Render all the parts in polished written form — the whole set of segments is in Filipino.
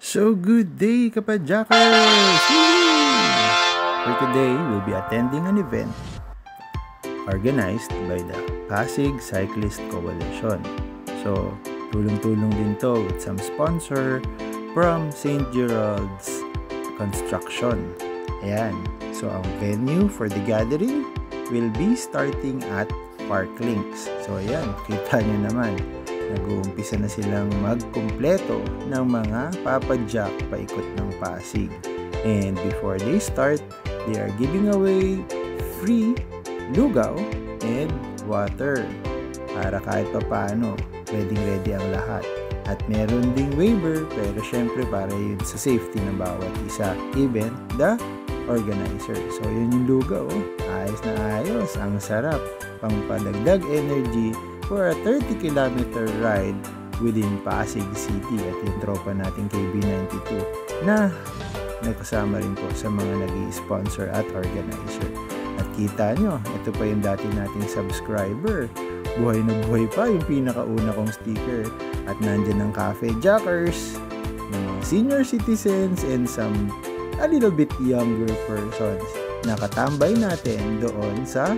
So good day, Kapadjakers! For today, we'll be attending an event organized by the Pasig Cyclist Coalition. So, tulong-tulong din to with some sponsor from St. Gerald's Construction. Ayan. So, ang venue for the gathering will be starting at Park Links. So, ayan. Kita nyo naman. Nag-uumpisa na silang magkumpleto ng mga papadyak paikot ng Pasig. And before they start, they are giving away free lugaw and water para kahit papaano ready ang lahat. At meron ding waiver, pero syempre para yun sa safety ng bawat isa, even the organizer. So yun yung lugaw, ayos na ayos, ang sarap, pangpadagdag energy for a 30-kilometer ride within Pasig City. At yung tropa natin KB92 na nagkasama rin po sa mga nag-i-sponsor at organizer. At kita nyo, ito pa yung dati nating subscriber. Buhay na buhay pa yung pinakauna kong sticker. At nandyan ang Cafe Jackers, ng mga senior citizens and some a little bit younger persons. Nakatambay natin doon sa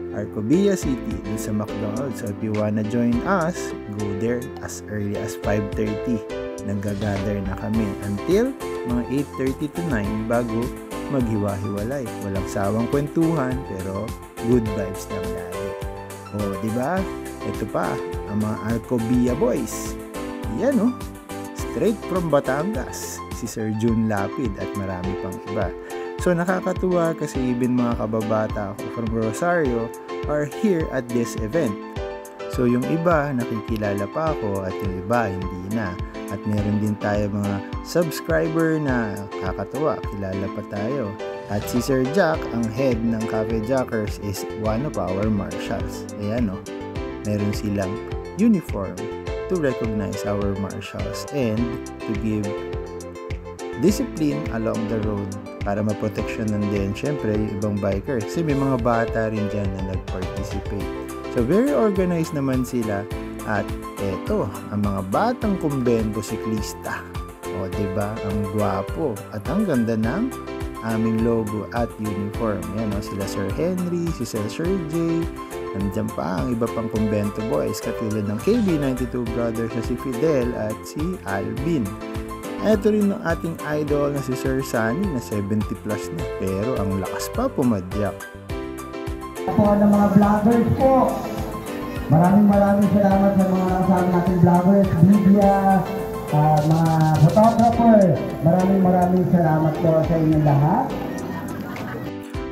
Arcobia City, doon sa McDonald's. So if you wanna join us, go there as early as 5:30. Nag-gather na kami until mga 8:30 to 9 bago maghiwa-hiwalay. Walang sawang kwentuhan, pero good vibes lang lagi. O, diba? Ito pa, ang mga Arcobia boys. Yan o, straight from Batangas, si Sir June Lapid at marami pang iba. So, nakakatuwa kasi even mga kababata from Rosario are here at this event. So, yung iba, nakikilala pa ako at yung iba, hindi na. At meron din tayo mga subscriber na kakatuwa, kilala pa tayo. At si Sir Jack, ang head ng Cafe Jackers, is one of our marshals. Ayan o, meron silang uniform to recognize our marshals and to give discipline along the road para maproteksyonan din syempre yung ibang bikers. Kasi may mga bata rin dyan na nag-participate. So very organized naman sila. At eto, ang mga batang kumbento siklista. O, diba? Ang gwapo. At ang ganda ng aming logo at uniform. Yan, o, sila Sir Henry, si Sir J. Nandiyan pa ang iba pang kumbento boys, katulad ng KB92 brothers na si Fidel at si Alvin. Eto rin ng ating idol na si Sir Sunny na 70 plus na. Pero ang lakas pa pumadyak. Po ng mga vloggers po. Maraming salamat sa mga kasama nating vloggers, media, mga photographer. Maraming salamat po sa inyong lahat.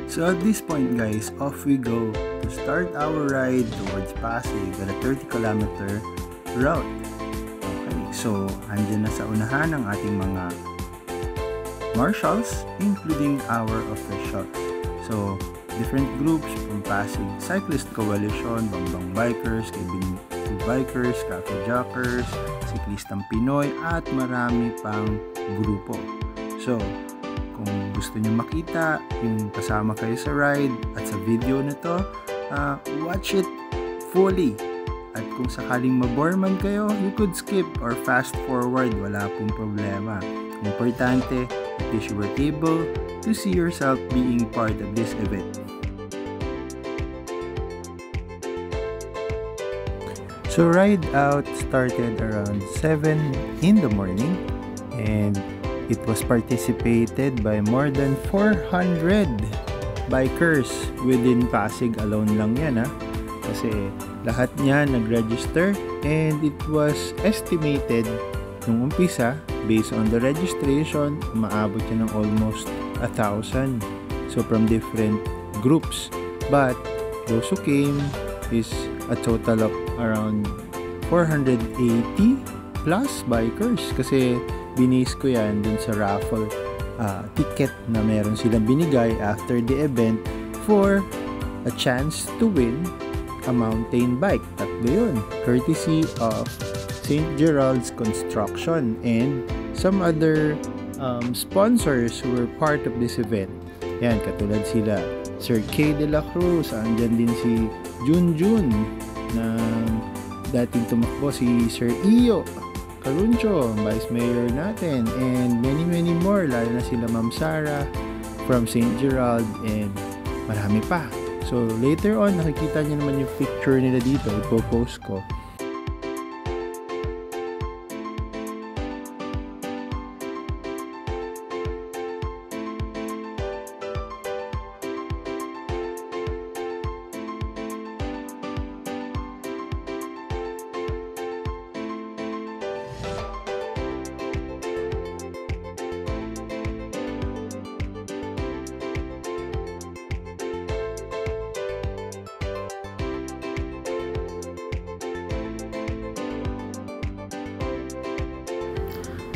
So at this point guys, off we go to start our ride towards Pasig at a 30-kilometer route. Okay, so andyan na sa unahan ang ating mga marshals, including our officials. So different groups from Pasig Cyclist Coalition, Bambang Bikers, KB92 Bikers, Cafe Jackers, Siklistang Pinoy, at marami pang grupo. So, kung gusto nyo makita yung kasama kayo sa ride at sa video na to, watch it fully. At kung sakaling mabore man kayo, you could skip or fast forward, wala pong problema. Importante, at least you were able to see yourself being part of this event. So ride out started around 7 in the morning and it was participated by more than 400 bikers within Pasig alone lang yan kasi lahat niya nag-register and it was estimated nung umpisa based on the registration maabot yan ng almost 1,000 so from different groups, but those who came is a total of around 480 plus bikers kasi binase ko yan dun sa raffle ticket na meron silang binigay after the event for a chance to win a mountain bike. Tatlo yun, courtesy of St. Gerald's Construction and some other sponsors who were part of this event. Yan, katulad sila Sir K. De La Cruz, andyan din si Junjun na dating tumakbo, si Sir Iyo Caruncho, Vice Mayor natin, and many more, lalo na sila Ma'am Sara from St. Gerald, and marami pa. So later on, nakikita niyo naman yung picture nila dito, ipopost ko.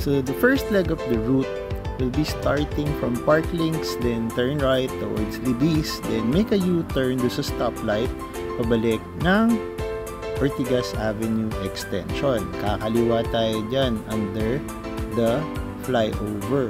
So the first leg of the route will be starting from Park Links, then turn right towards Libis, then make a U-turn do sa stoplight, pabalik ng Ortigas Avenue Extension. Kakaliwa tayo dyan under the flyover.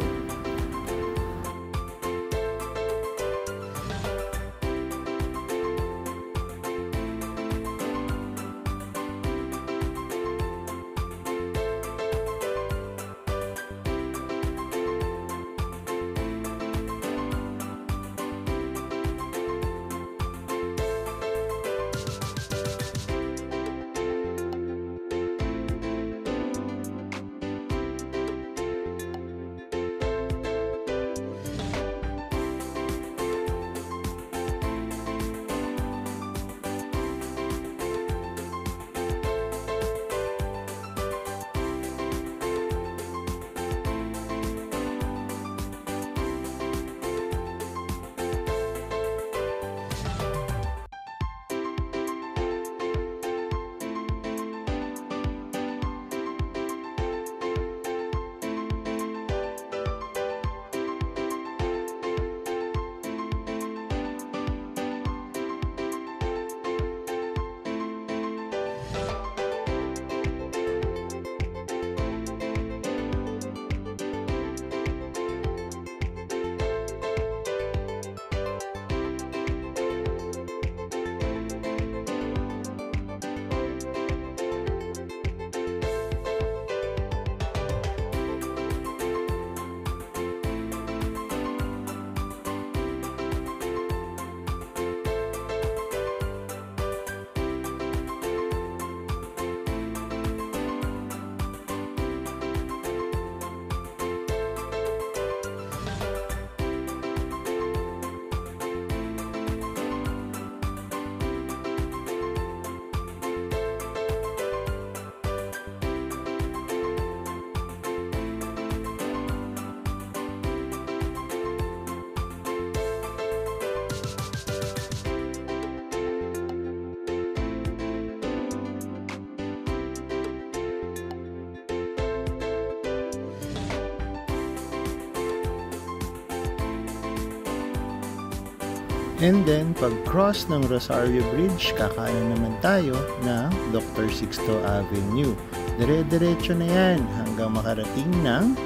And then, pag-cross ng Rosario Bridge, kakanan naman tayo ng Dr. Sixto Avenue. Dire-diretso na yan hanggang makarating ng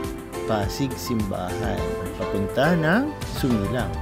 Pasig Simbahan, papunta ng Sumilang.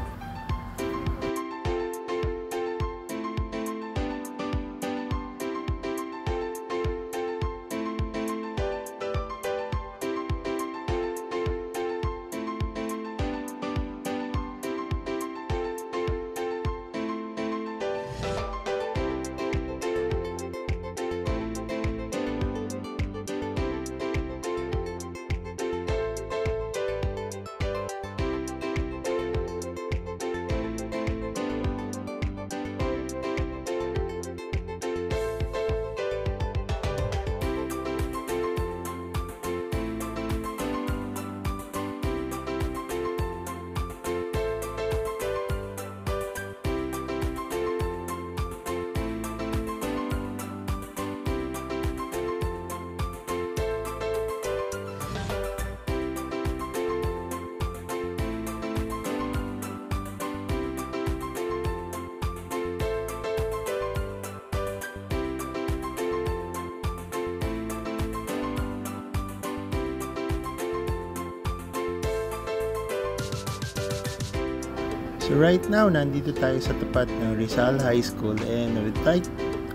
So right now, nandito tayo sa tapat ng Rizal High School and I would like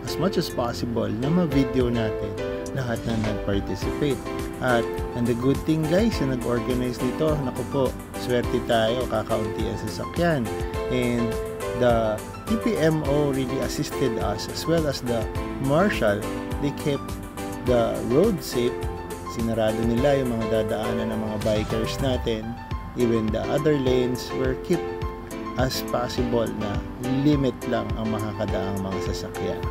as much as possible na ma-video natin lahat na nag-participate. At and the good thing guys na nag-organize nito, naku po, swerte tayo, kakaunti ang sasakyan. And the TPMO really assisted us as well as the marshal. They kept the road safe. Sinarado nila yung mga dadaanan ng mga bikers natin. Even the other lanes were kept as possible na limit lang ang makakadaang mga sasakyan.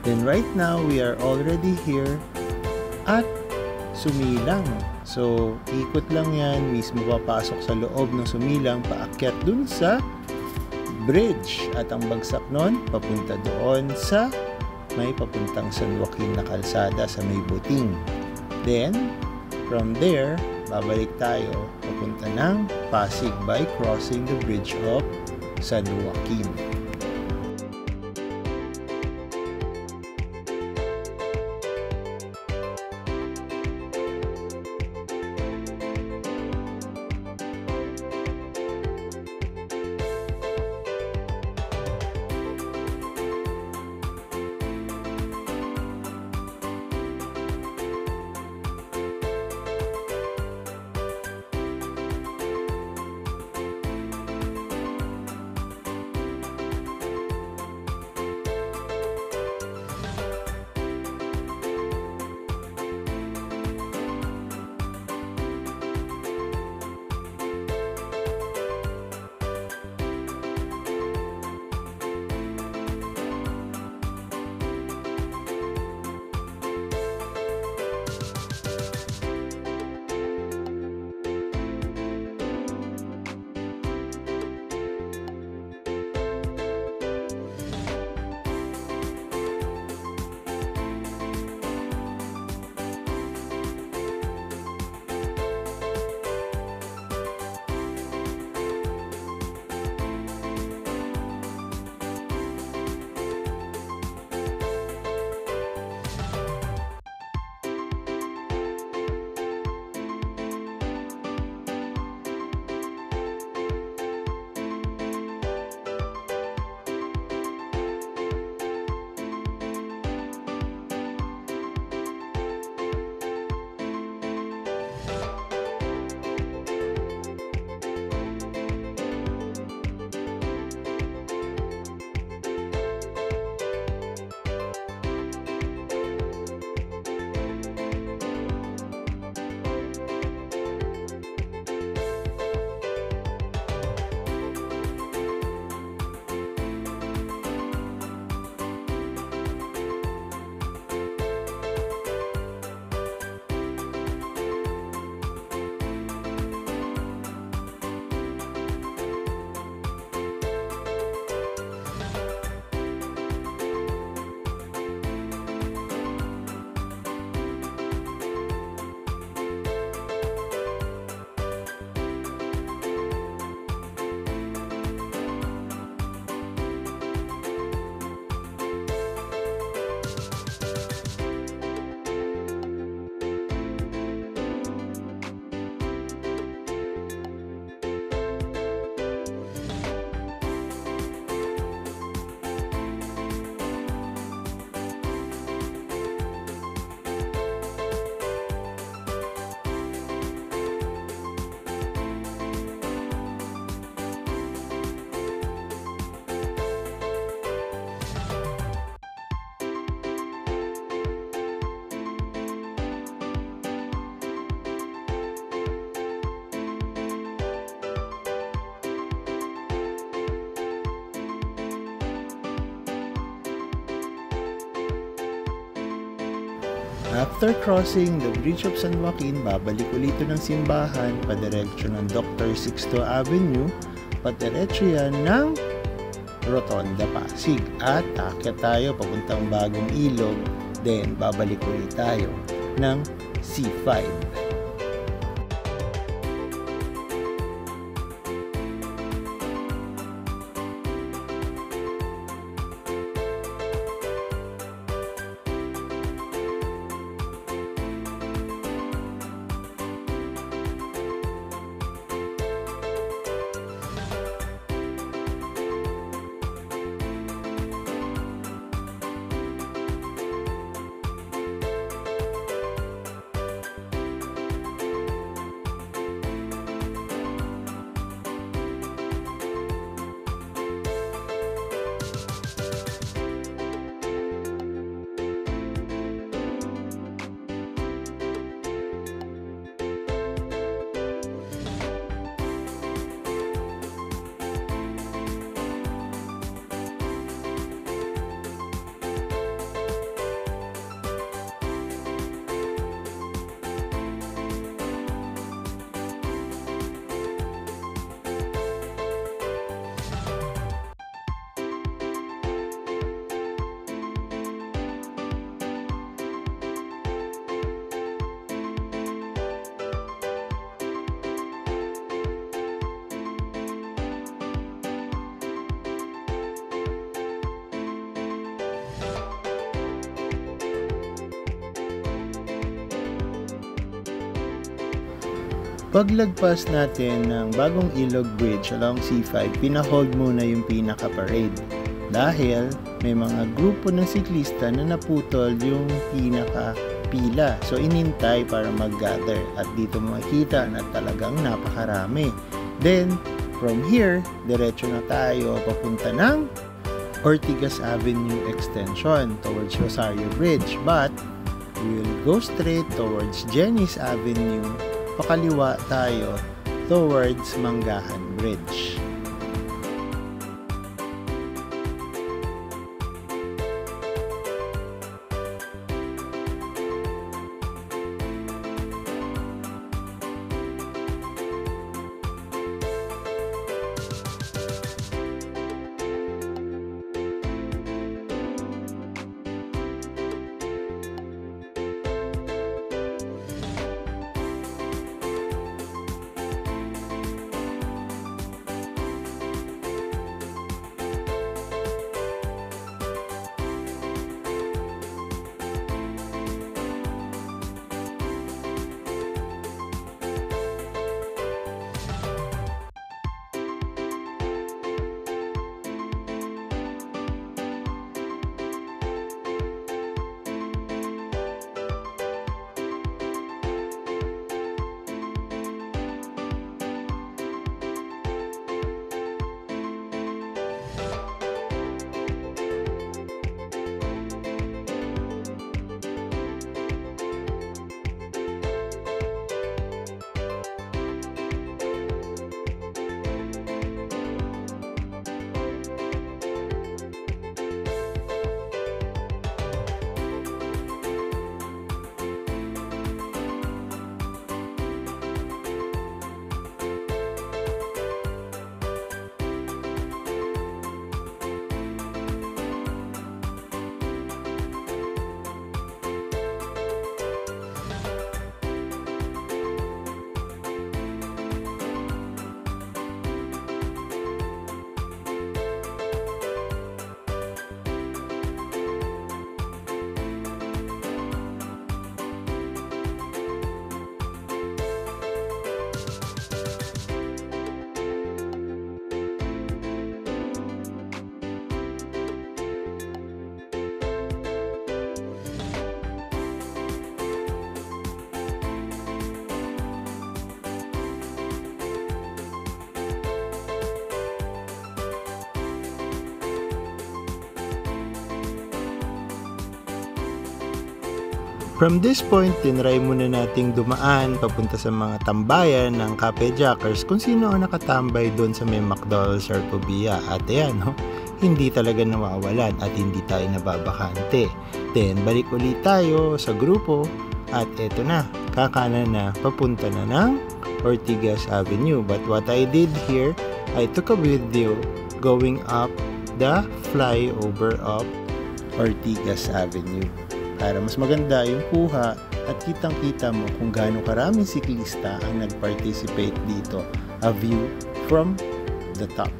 Then right now, we are already here at Sumilang. So, ikot lang yan, mismo papasok sa loob ng Sumilang, paakyat dun sa bridge. At ang bagsak nun, papunta doon sa may papuntang San Joaquin na kalsada sa may Buting. Then, from there, babalik tayo papunta ng Pasig by crossing the bridge of San Joaquin. After crossing the Bridge of San Joaquin, babalik ulit ito ng simbahan, padiretso ng Dr. Sixto Avenue, padiretso yan ng Rotonda Pasig. At akyat tayo papuntang Bagong Ilog, then babalik ulit tayo ng C5. Paglagpas natin ng Bagong Ilog Bridge along C5, pinahold muna yung pinaka-parade dahil may mga grupo ng siklista na naputol yung pinaka-pila. So inintay para mag-gather at dito makikita na talagang napakarami. Then from here, diretso na tayo papunta ng Ortigas Avenue Extension towards Rosario Bridge, but we will go straight towards Jenny's Avenue. Pakaliwa tayo towards Manggahan Bridge. From this point, tinry muna nating dumaan papunta sa mga tambayan ng Cafe Jackers kung sino ang nakatambay doon sa may McDonald's Arcovia. At ayan, no? hindi talaga nawawalan at hindi tayo nababakante. Then, balik ulit tayo sa grupo at eto na, kakanan na, papunta na ng Ortigas Avenue. But what I did here, I took a video going up the flyover of Ortigas Avenue para mas maganda yung kuha at kitang-kita mo kung gaano karaming siklista ang nag-participate dito. A view from the top.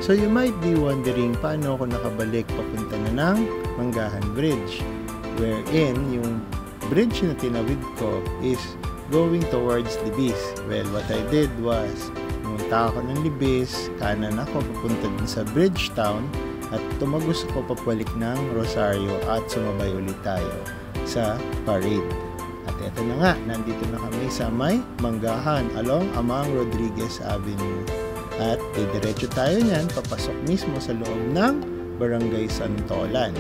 So you might be wondering paano ako nakabalik papunta na ng Manggahan Bridge, wherein yung bridge na tinawid ko is going towards Libis. Well, what I did was pumunta ako ng Libis, kanan ako papunta dun sa Bridgetown at tumagos ako papalik ng Rosario at sumabay ulit tayo sa parade. At eto na nga, nandito na kami sa may Manggahan along Amang Rodriguez Avenue. At didiretso tayo niyan, papasok mismo sa loob ng Barangay Santolan.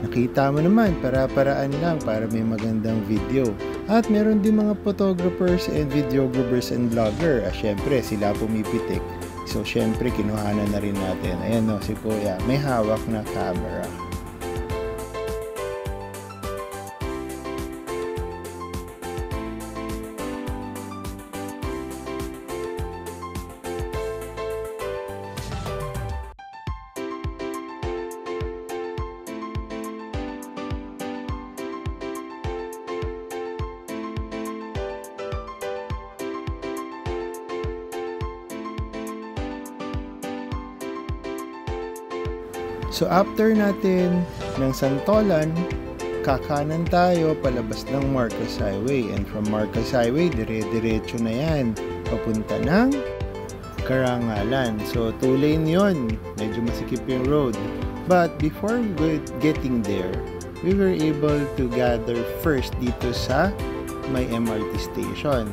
Nakita mo naman, para-paraan lang para may magandang video. At meron din mga photographers and videographers and vlogger. Syempre, sila pumipitik. So, syempre, kinuhanan na rin natin. Ayan no, si Kuya, may hawak na camera. So after natin ng Santolan, kakanan tayo palabas ng Marcos Highway, and from Marcos Highway dire-diretso na yan papunta ng Karangalan. So 2 lane yun, medyo masikip yung road, but before getting there, we were able to gather first dito sa may MRT station.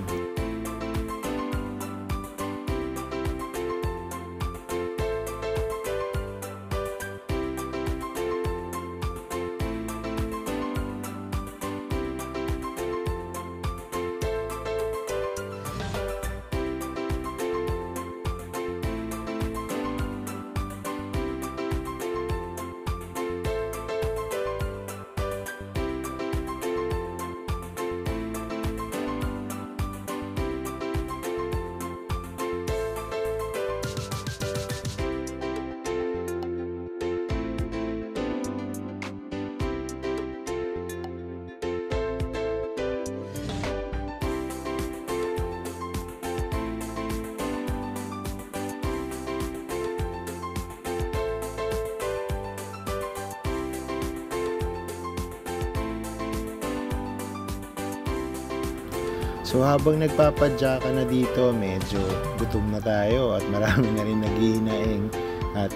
So habang nagpapadya ka na dito, medyo gutom na tayo at marami na rin naghihinaing, at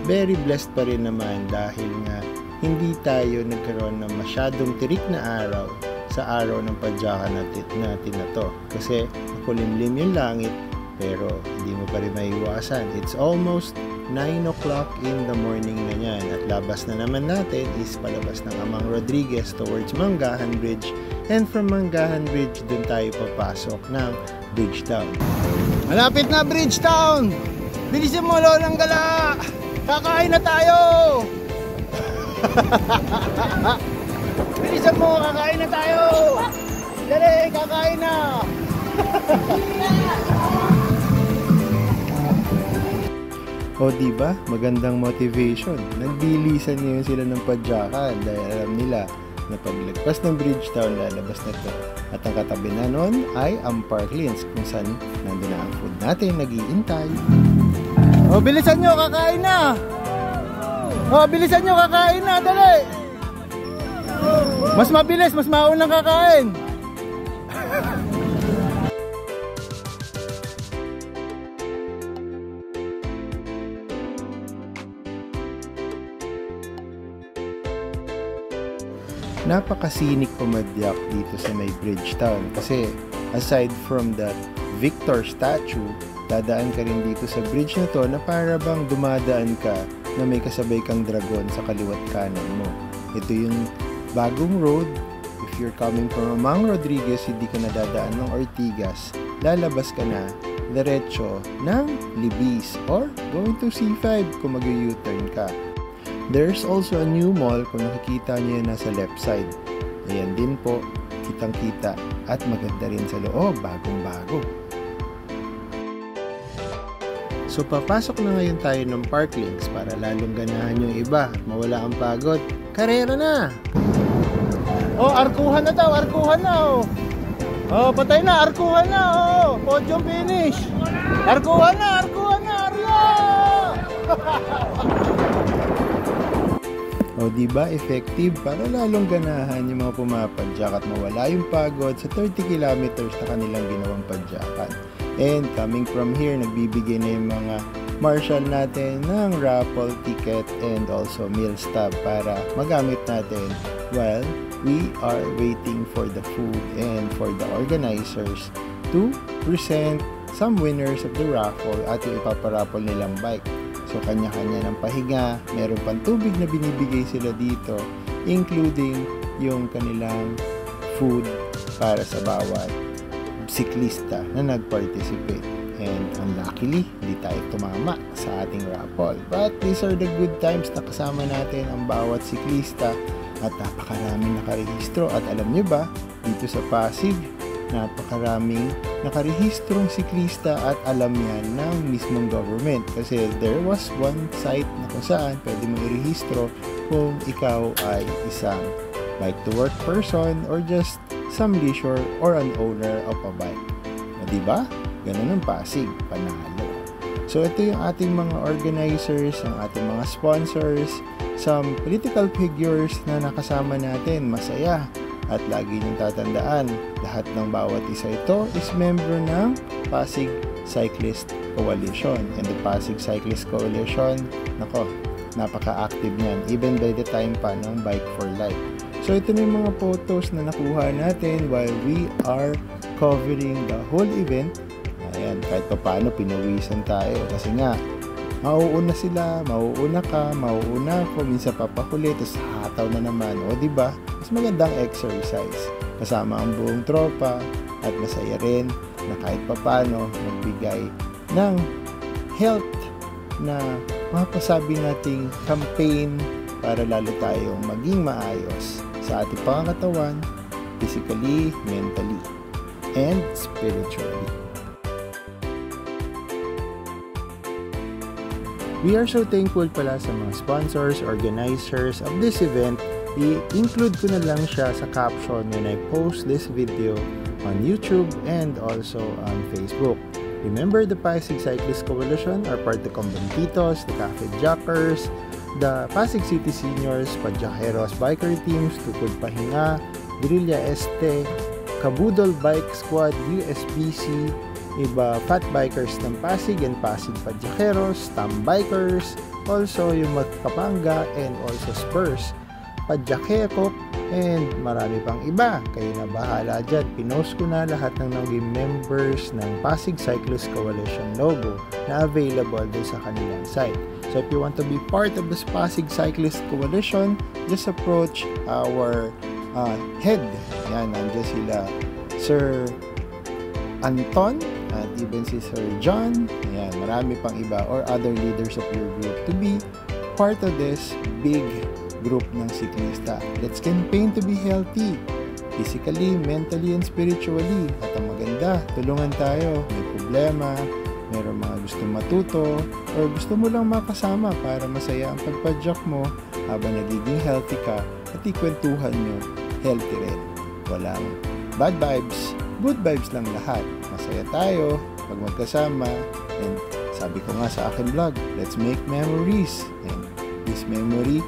very blessed pa rin naman dahil nga hindi tayo nagkaroon ng masyadong tirik na araw sa araw ng padyakan natin na to. Kasi makulimlim yung langit pero hindi mo pa rin maiwasan. It's almost 9 o'clock in the morning na yan, at labas na naman natin is palabas ng Amang Rodriguez towards Manggahan Bridge, and from Manggahan Bridge dun tayo papasok ng Bridgetown. Malapit na Bridgetown! Bilisan mo, Lolang Gala! Kakain na tayo! Bilisan mo, kakain na tayo! Dali, kakain na! O diba, magandang motivation. Nagbilisan ngayon sila ng padyakan dahil alam nila na paglagpas ng Bridgetown, lalabas na to. At ang katabi na nun ay ang Parklands, kung saan nandun na ang food natin, nag-iintay. O bilisan nyo, kakain na! O bilisan nyo, kakain na, dali! Mas mabilis, mas maunang kakain! Napakasinik pumadyak dito sa may Bridgetown kasi aside from that Victor statue, dadaan ka rin dito sa bridge na to na para bang dumadaan ka na may kasabay kang dragon sa kaliwat kanan mo. Ito yung bagong road. If you're coming from Amang Rodriguez, hindi ka nadadaan ng Ortigas, lalabas ka na diretso ng Libis or going to C5 kung mag-U-turn ka. There's also a new mall, kung nakikita niyo yun nasa left side. Ayan din po, kitang-kita at maganda rin sa loob, bagong-bago. So papasok na ngayon tayo ng Parklands para lalong ganahan yung iba at mawala ang pagod. Karera na! Oh, arkuhan na daw, arkuhan na oh! Oh, patay na, arkuhan na oh! Podium finish! Arkuhan na, Arya! O diba, effective para lalong ganahan yung mga pumapadyak at mawala yung pagod sa 30 kilometers na kanilang ginawang padyakan. And coming from here, nagbibigay na yung mga marshal natin ng raffle ticket and also meal stub para magamit natin while we are waiting for the food and for the organizers to present some winners of the raffle at yung ipaparaffle nilang bike. So, kanya-kanya ng pahinga, meron pang tubig na binibigay sila dito, including yung kanilang food para sa bawat siklista na nag-participate. And unluckily, hindi tayo tumama sa ating raffle. But these are the good times na kasama natin ang bawat siklista at napakaraming nakarehistro. At alam nyo ba, dito sa Pasig, napakaraming nakarehistrong siklista at alam yan ng mismong government kasi there was one site na kung saan pwede mo irehistro kung ikaw ay isang bike to work person or just some leisure or an owner of a bike. O diba? Ganun ang Pasig, panalo. So ito yung ating mga organizers, ang ating mga sponsors, some political figures na nakasama natin, masaya. At lagi niyong tatandaan, lahat ng bawat isa ito is member ng Pasig Cyclist Coalition. And the Pasig Cyclist Coalition, nako, napaka-active niyan, even by the time pa ng Bike for Life. So ito na yung mga photos na nakuha natin while we are covering the whole event. Ayan, kahit pa paano pinawisan tayo kasi nga mauuna sila, mauuna ka, mauuna ako, minsan papahuli, tapos hataw na naman. O diba, mas magandang exercise kasama ang buong tropa at masaya rin na kahit pa paano magbigay ng health na mapasabi nating campaign para lalo tayong maging maayos sa ating pangangatawan, physically, mentally, and spiritually. We are so thankful pala sa mga sponsors, organizers of this event. I-include ko na lang siya sa caption when I post this video on YouTube and also on Facebook. Remember, the Pasig Cyclist Coalition are part the Conventitos, the Cafe Jackers, the Pasig City Seniors, Padyakeros Biker Teams, Tukod Pahinga, Guerrilla Este, Kabudol Bike Squad, USBC, iba Fat Bikers ng Pasig and Pasig Padyakeros, Tam Bikers, also yung Magkapanga and also Spurs, Padyakekok, and marami pang iba. Kayo na bahala dyan. Pinost ko na lahat ng naging members ng Pasig Cyclist Coalition logo na available din sa kanilang site. So if you want to be part of this Pasig Cyclist Coalition, just approach our head. Yan, nandiyan sila Sir Anton at even si Sir John. Ayan, marami pang iba or other leaders of your group to be part of this big group ng siklista. Let's campaign to be healthy physically, mentally, and spiritually. At ang maganda, tulungan tayo. May problema, mayroong mga gusto matuto, or gusto mo lang makasama para masaya ang pagpadyak mo habang nagiging healthy ka at ikwentuhan nyo, healthy rin. Walang bad vibes, good vibes lang lahat. Masaya tayo pag magkasama. And sabi ko nga sa akin vlog, let's make memories. And this memory,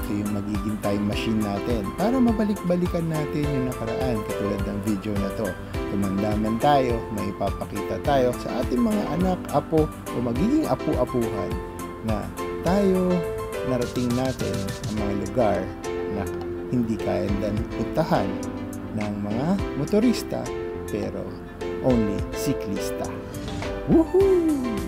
ito yung magiging time machine natin para mabalik-balikan natin yung nakaraan katulad ng video na to. Tumandaman tayo, may ipapakita tayo sa ating mga anak, apo o magiging apu-apuhan na tayo narating natin ang mga lugar na hindi kayang puntahan ng mga motorista pero only siklista. Woohoo!